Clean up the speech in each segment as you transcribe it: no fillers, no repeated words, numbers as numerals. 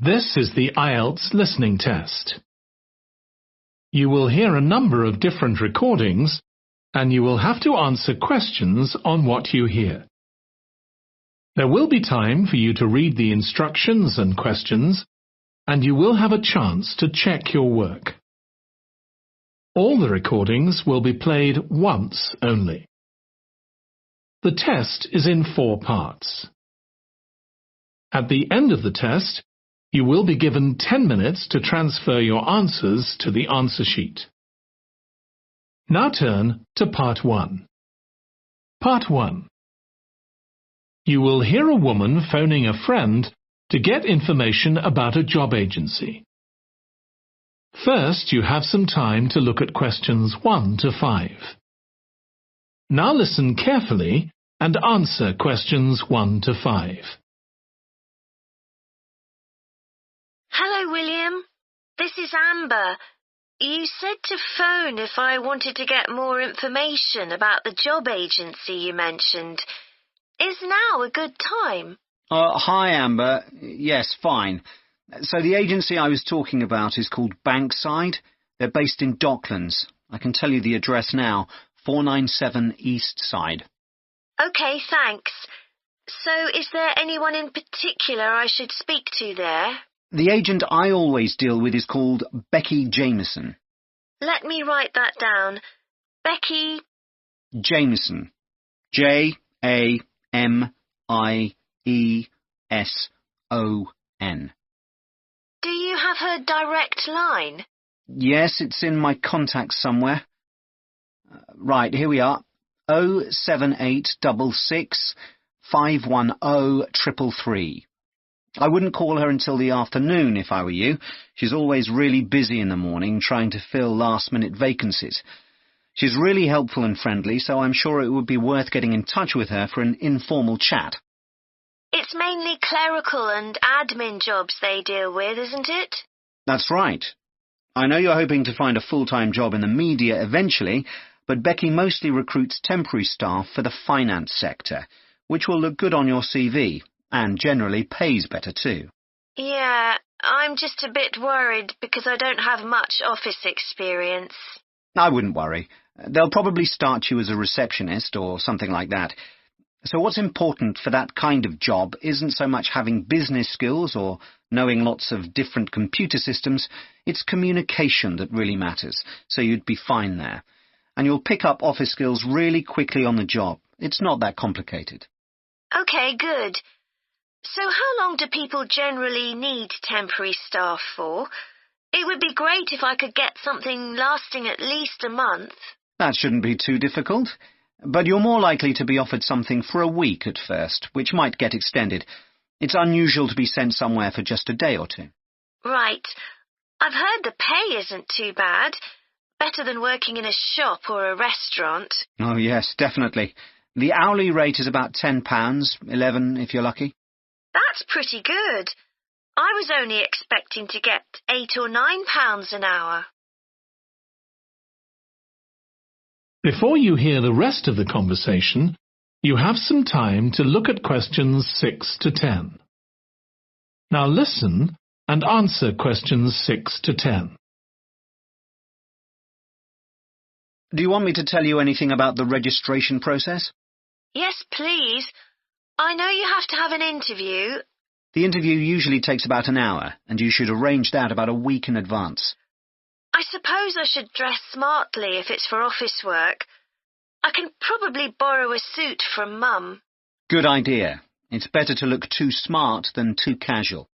This is the IELTS listening test. You will hear a number of different recordings, and you will have to answer questions on what you hear. There will be time for you to read the instructions and questions, and you will have a chance to check your work. All the recordings will be played once only. The test is in 4 parts. At the end of the test, you will be given 10 minutes to transfer your answers to the answer sheet. Now turn to Part 1. Part 1. You will hear a woman phoning a friend to get information about a job agency. First, you have some time to look at questions 1 to 5. Now listen carefully and answer questions 1 to 5. Hello, William. This is Amber. You said to phone if I wanted to get more information about the job agency you mentioned. Is now a good time? Hi, Amber. Yes, fine. So the agency I was talking about is called Bankside. They're based in Docklands. I can tell you the address now, 497 East Side. OK, thanks. So is there anyone in particular I should speak to there? The agent I always deal with is called Becky Jameson. Let me write that down. Becky Jameson. Jameson. Do you have her direct line? Yes, it's in my contacts somewhere. Right, here we are. 07866 510 333. I wouldn't call her until the afternoon if I were you. She's always really busy in the morning trying to fill last-minute vacancies. She's really helpful and friendly, so I'm sure it would be worth getting in touch with her for an informal chat. It's mainly clerical and admin jobs they deal with, isn't it? That's right. I know you're hoping to find a full-time job in the media eventually, but Becky mostly recruits temporary staff for the finance sector, which will look good on your CV, and generally pays better too. Yeah, I'm just a bit worried because I don't have much office experience. I wouldn't worry. They'll probably start you as a receptionist or something like that. So what's important for that kind of job isn't so much having business skills or knowing lots of different computer systems, it's communication that really matters, so you'd be fine there. And you'll pick up office skills really quickly on the job. It's not that complicated. OK, good. So how long do people generally need temporary staff for? It would be great if I could get something lasting at least a month. That shouldn't be too difficult. But you're more likely to be offered something for a week at first, which might get extended. It's unusual to be sent somewhere for just a day or two. Right. I've heard the pay isn't too bad. Better than working in a shop or a restaurant. Oh, yes, definitely. The hourly rate is about £10, 11 if you're lucky. That's pretty good. I was only expecting to get £8 or £9 an hour. Before you hear the rest of the conversation, you have some time to look at questions 6 to 10. Now listen and answer questions 6 to 10. Do you want me to tell you anything about the registration process? Yes, please. I know you have to have an interview. The interview usually takes about an hour, and you should arrange that about a week in advance. I suppose I should dress smartly if it's for office work. I can probably borrow a suit from Mum. Good idea. It's better to look too smart than too casual.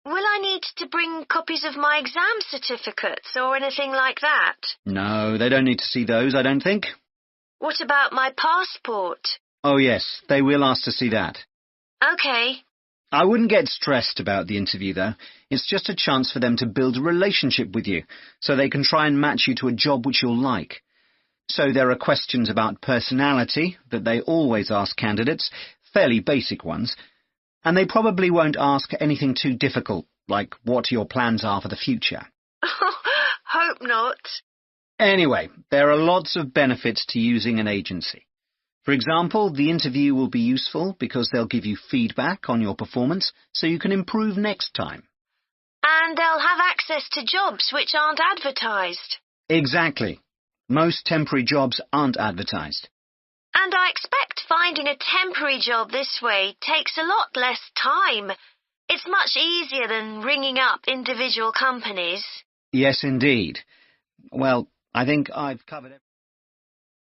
Will I need to bring copies of my exam certificates or anything like that? No, they don't need to see those, I don't think. What about my passport? Oh, yes, they will ask to see that. OK. I wouldn't get stressed about the interview, though. It's just a chance for them to build a relationship with you, so they can try and match you to a job which you'll like. So there are questions about personality that they always ask candidates, fairly basic ones, and they probably won't ask anything too difficult, like what your plans are for the future. Hope not. Anyway, there are lots of benefits to using an agency. For example, the interview will be useful because they'll give you feedback on your performance so you can improve next time. And they'll have access to jobs which aren't advertised. Exactly. Most temporary jobs aren't advertised. And I expect finding a temporary job this way takes a lot less time. It's much easier than ringing up individual companies. Yes, indeed. Well, I think I've covered everything.